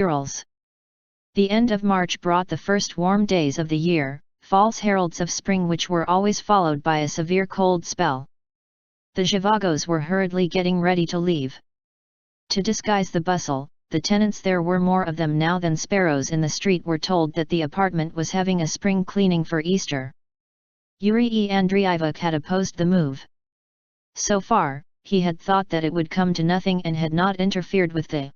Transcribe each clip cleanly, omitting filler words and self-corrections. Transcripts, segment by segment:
Urals. The end of March brought the first warm days of the year, false heralds of spring which were always followed by a severe cold spell. The Zhivagos were hurriedly getting ready to leave. To disguise the bustle, the tenants, there were more of them now than sparrows in the street, were told that the apartment was having a spring cleaning for Easter. Yurii Andreievich had opposed the move. So far, he had thought that it would come to nothing and had not interfered with the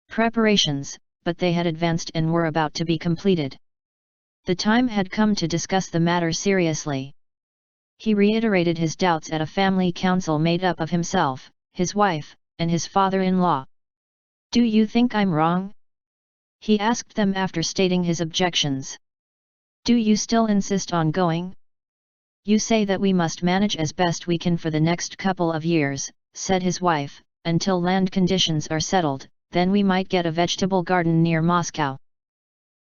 preparations, but they had advanced and were about to be completed. The time had come to discuss the matter seriously. He reiterated his doubts at a family council made up of himself, his wife, and his father-in-law. "Do you think I'm wrong?" he asked them after stating his objections. "Do you still insist on going? You say that we must manage as best we can for the next couple of years," said his wife, "until land conditions are settled, then we might get a vegetable garden near Moscow.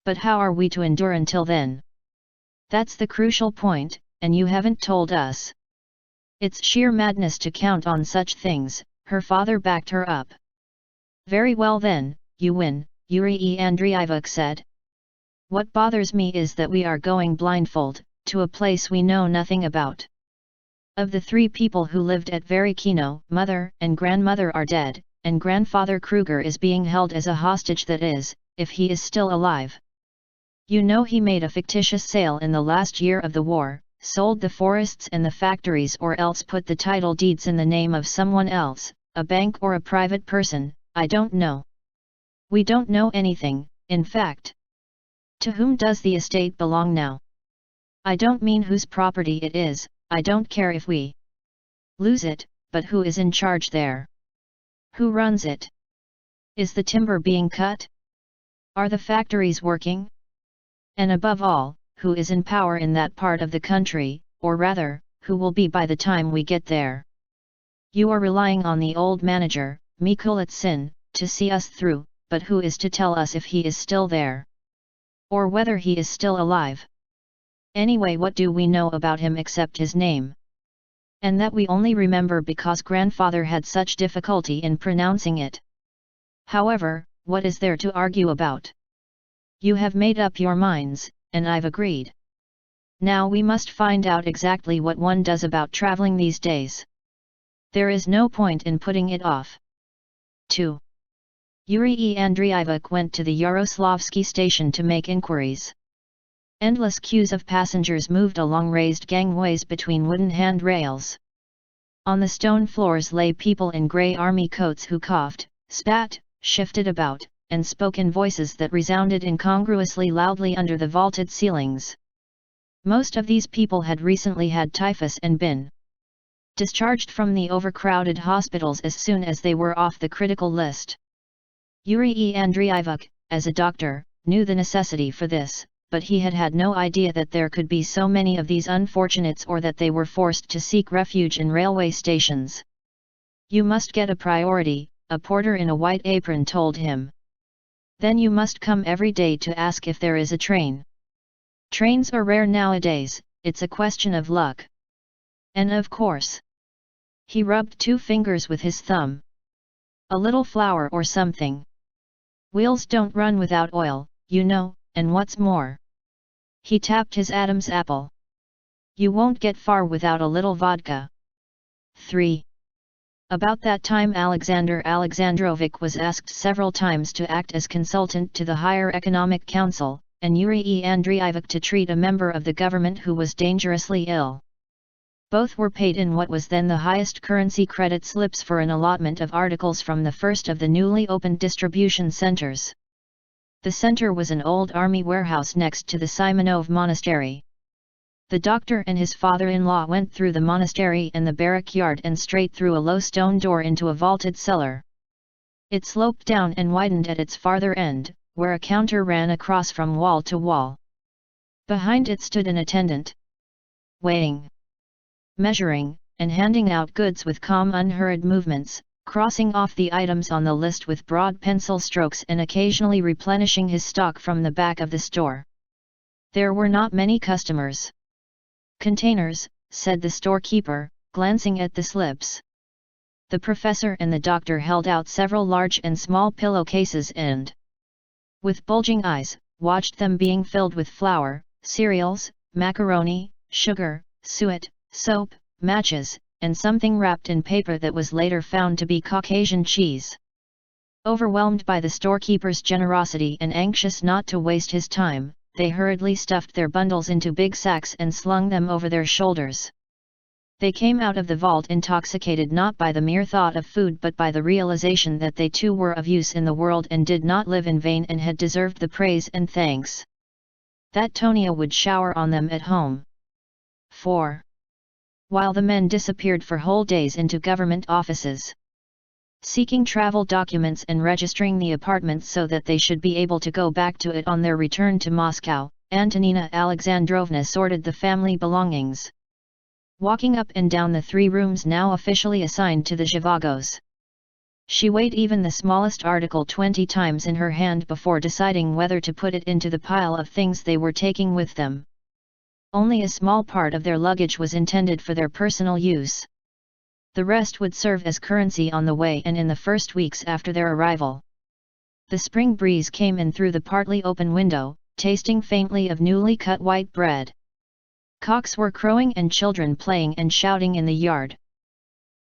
But how are we to endure until then? That's the crucial point, and you haven't told us." "It's sheer madness to count on such things," her father backed her up. "Very well then, you win," Yurii Andreievich said. "What bothers me is that we are going blindfold, to a place we know nothing about. Of the 3 people who lived at Varykino, mother and grandmother are dead, and grandfather Kruger is being held as a hostage, that is, if he is still alive. You know he made a fictitious sale in the last year of the war, sold the forests and the factories, or else put the title deeds in the name of someone else, a bank or a private person, I don't know. We don't know anything, in fact. To whom does the estate belong now? I don't mean whose property it is, I don't care if we lose it, but who is in charge there? Who runs it? Is the timber being cut? Are the factories working? And above all, who is in power in that part of the country, or rather, who will be by the time we get there? You are relying on the old manager, Mikulitsin, to see us through, but who is to tell us if he is still there? Or whether he is still alive? Anyway, what do we know about him except his name? And that we only remember because grandfather had such difficulty in pronouncing it. However, what is there to argue about? You have made up your minds, and I've agreed. Now we must find out exactly what one does about traveling these days. There is no point in putting it off." 2. Yurii Andreievich went to the Yaroslavsky station to make inquiries. Endless queues of passengers moved along raised gangways between wooden handrails. On the stone floors lay people in grey army coats who coughed, spat, shifted about, and spoke in voices that resounded incongruously loudly under the vaulted ceilings. Most of these people had recently had typhus and been discharged from the overcrowded hospitals as soon as they were off the critical list. Yurii Andreievich, as a doctor, knew the necessity for this, but he had had no idea that there could be so many of these unfortunates, or that they were forced to seek refuge in railway stations. "You must get a priority," a porter in a white apron told him. "Then you must come every day to ask if there is a train. Trains are rare nowadays, it's a question of luck. And of course," he rubbed 2 fingers with his thumb, "a little flour or something. Wheels don't run without oil, you know. And what's more," he tapped his Adam's apple, "you won't get far without a little vodka." 3. About that time Alexander Alexandrovich was asked several times to act as consultant to the Higher Economic Council, and Yurii Andreievich to treat a member of the government who was dangerously ill. Both were paid in what was then the highest currency credit slips for an allotment of articles from the first of the newly opened distribution centers. The center was an old army warehouse next to the Simonov monastery. The doctor and his father-in-law went through the monastery and the barrack yard and straight through a low stone door into a vaulted cellar. It sloped down and widened at its farther end, where a counter ran across from wall to wall. Behind it stood an attendant, weighing, measuring, and handing out goods with calm, unhurried movements, crossing off the items on the list with broad pencil strokes and occasionally replenishing his stock from the back of the store. There were not many customers. "Containers," said the storekeeper, glancing at the slips. The professor and the doctor held out several large and small pillowcases and with bulging eyes, watched them being filled with flour, cereals, macaroni, sugar, suet, soap, matches, and something wrapped in paper that was later found to be Caucasian cheese. Overwhelmed by the storekeeper's generosity and anxious not to waste his time, they hurriedly stuffed their bundles into big sacks and slung them over their shoulders. They came out of the vault intoxicated not by the mere thought of food but by the realization that they too were of use in the world and did not live in vain and had deserved the praise and thanks that Tonia would shower on them at home. 4. While the men disappeared for whole days into government offices, seeking travel documents and registering the apartment so that they should be able to go back to it on their return to Moscow, Antonina Alexandrovna sorted the family belongings, walking up and down the 3 rooms now officially assigned to the Zhivagos. She weighed even the smallest article 20 times in her hand before deciding whether to put it into the pile of things they were taking with them. Only a small part of their luggage was intended for their personal use. The rest would serve as currency on the way and in the first weeks after their arrival. The spring breeze came in through the partly open window, tasting faintly of newly cut white bread. Cocks were crowing and children playing and shouting in the yard.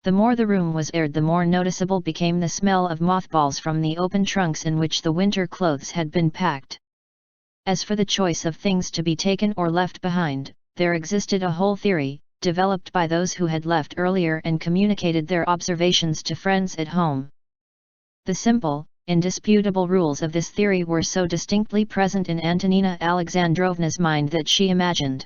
The more the room was aired, the more noticeable became the smell of mothballs from the open trunks in which the winter clothes had been packed. As for the choice of things to be taken or left behind, there existed a whole theory, developed by those who had left earlier and communicated their observations to friends at home. The simple, indisputable rules of this theory were so distinctly present in Antonina Alexandrovna's mind that she imagined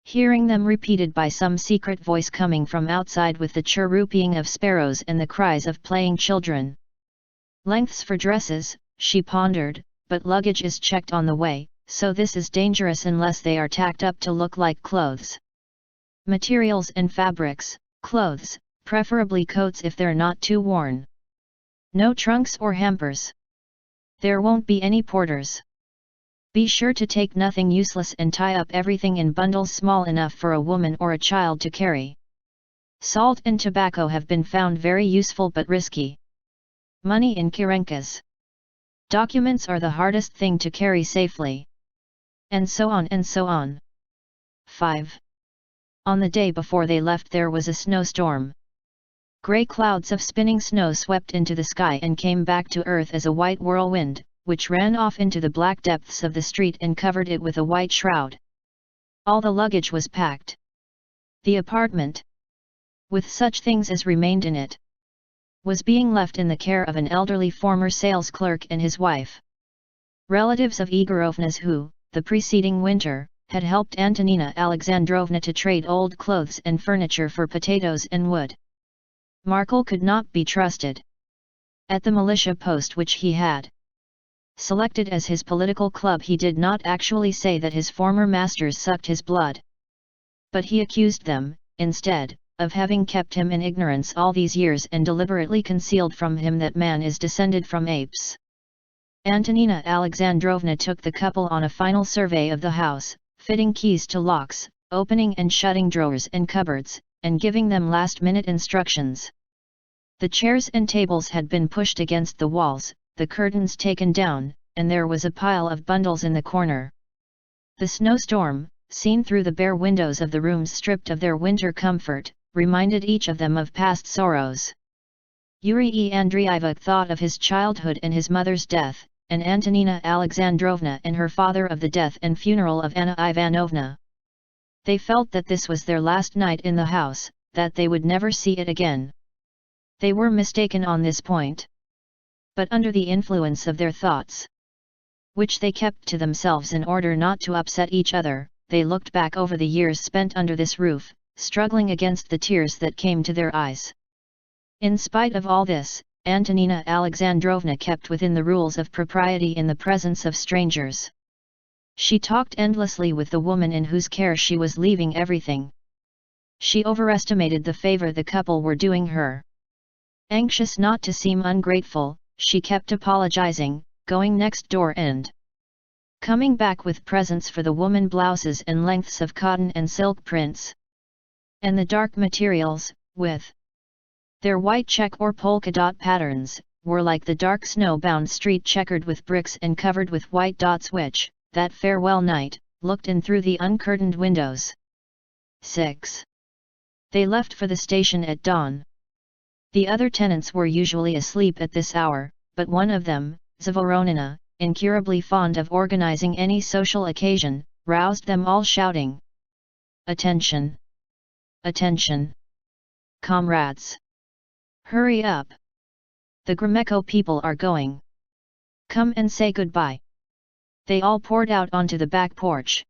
hearing them repeated by some secret voice coming from outside with the chirruping of sparrows and the cries of playing children. Lengths for dresses, she pondered, but luggage is checked on the way, so this is dangerous unless they are tacked up to look like clothes. Materials and fabrics, clothes, preferably coats if they're not too worn. No trunks or hampers. There won't be any porters. Be sure to take nothing useless and tie up everything in bundles small enough for a woman or a child to carry. Salt and tobacco have been found very useful but risky. Money in kirenkas. Documents are the hardest thing to carry safely. And so on and so on. 5. On the day before they left there was a snowstorm. Grey clouds of spinning snow swept into the sky and came back to earth as a white whirlwind, which ran off into the black depths of the street and covered it with a white shroud. All the luggage was packed. The apartment, with such things as remained in it, was being left in the care of an elderly former sales clerk and his wife. Relatives of Igorovna's who, the preceding winter, had helped Antonina Alexandrovna to trade old clothes and furniture for potatoes and wood. Markel could not be trusted. At the militia post which he had selected as his political club, he did not actually say that his former masters sucked his blood. But he accused them, instead, of having kept him in ignorance all these years and deliberately concealed from him that man is descended from apes. Antonina Alexandrovna took the couple on a final survey of the house, fitting keys to locks, opening and shutting drawers and cupboards, and giving them last-minute instructions. The chairs and tables had been pushed against the walls, the curtains taken down, and there was a pile of bundles in the corner. The snowstorm, seen through the bare windows of the rooms stripped of their winter comfort, reminded each of them of past sorrows. Yurii Andreievich thought of his childhood and his mother's death, and Antonina Alexandrovna and her father of the death and funeral of Anna Ivanovna. They felt that this was their last night in the house, that they would never see it again. They were mistaken on this point. But under the influence of their thoughts, which they kept to themselves in order not to upset each other, they looked back over the years spent under this roof, struggling against the tears that came to their eyes. In spite of all this, Antonina Alexandrovna kept within the rules of propriety in the presence of strangers. She talked endlessly with the woman in whose care she was leaving everything. She overestimated the favor the couple were doing her. Anxious not to seem ungrateful, she kept apologizing, going next door and coming back with presents for the woman, blouses and lengths of cotton and silk prints. And the dark materials, with their white check or polka dot patterns, were like the dark snow-bound street checkered with bricks and covered with white dots which, that farewell night, looked in through the uncurtained windows. 6. They left for the station at dawn. The other tenants were usually asleep at this hour, but one of them, Zhivago, incurably fond of organizing any social occasion, roused them all shouting, "Attention! Attention! Comrades! Hurry up! The Gromeko people are going! Come and say goodbye!" They all poured out onto the back porch.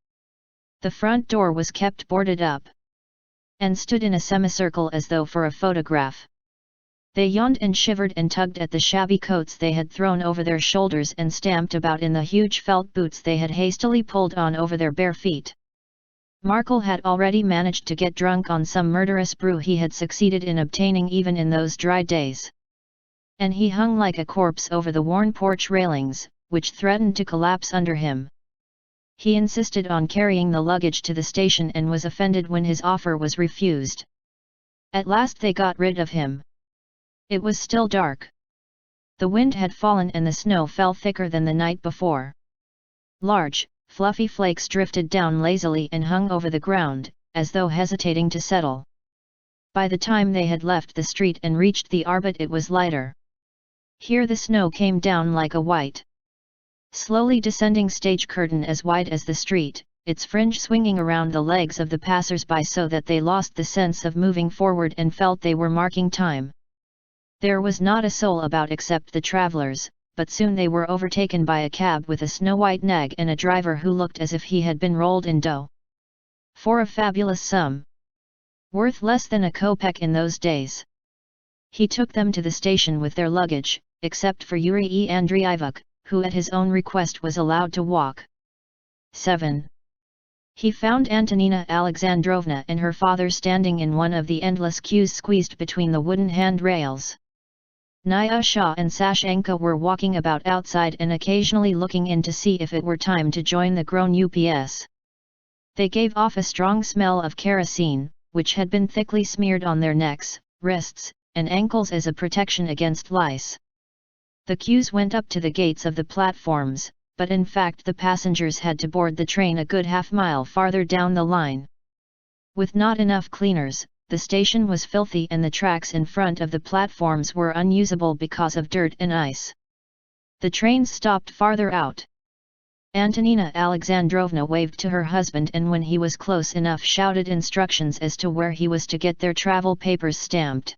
The front door was kept boarded up, and stood in a semicircle as though for a photograph. They yawned and shivered and tugged at the shabby coats they had thrown over their shoulders and stamped about in the huge felt boots they had hastily pulled on over their bare feet. Markel had already managed to get drunk on some murderous brew he had succeeded in obtaining even in those dry days. And he hung like a corpse over the worn porch railings, which threatened to collapse under him. He insisted on carrying the luggage to the station and was offended when his offer was refused. At last they got rid of him. It was still dark. The wind had fallen and the snow fell thicker than the night before. Large, fluffy flakes drifted down lazily and hung over the ground, as though hesitating to settle. By the time they had left the street and reached the arbit it was lighter. Here the snow came down like a white, slowly descending stage curtain as wide as the street, its fringe swinging around the legs of the passers-by so that they lost the sense of moving forward and felt they were marking time. There was not a soul about except the travelers, but soon they were overtaken by a cab with a snow-white nag and a driver who looked as if he had been rolled in dough. For a fabulous sum, worth less than a kopeck in those days, he took them to the station with their luggage, except for Yurii Andreievich, who at his own request was allowed to walk. 7. He found Antonina Alexandrovna and her father standing in one of the endless queues squeezed between the wooden handrails. Nyasha and Sashenka were walking about outside and occasionally looking in to see if it were time to join the grown UPS. They gave off a strong smell of kerosene, which had been thickly smeared on their necks, wrists, and ankles as a protection against lice. The queues went up to the gates of the platforms, but in fact the passengers had to board the train a good half-mile farther down the line. With not enough cleaners, the station was filthy and the tracks in front of the platforms were unusable because of dirt and ice. The trains stopped farther out. Antonina Alexandrovna waved to her husband and when he was close enough shouted instructions as to where he was to get their travel papers stamped.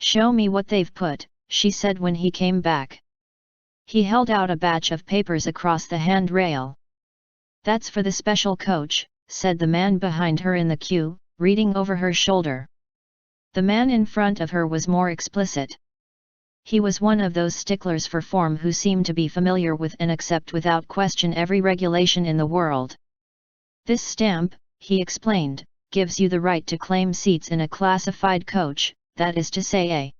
"Show me what they've put," she said when he came back. He held out a batch of papers across the handrail. "That's for the special coach," said the man behind her in the queue, reading over her shoulder. The man in front of her was more explicit. He was one of those sticklers for form who seem to be familiar with and accept without question every regulation in the world. "This stamp," he explained, "gives you the right to claim seats in a classified coach, that is to say a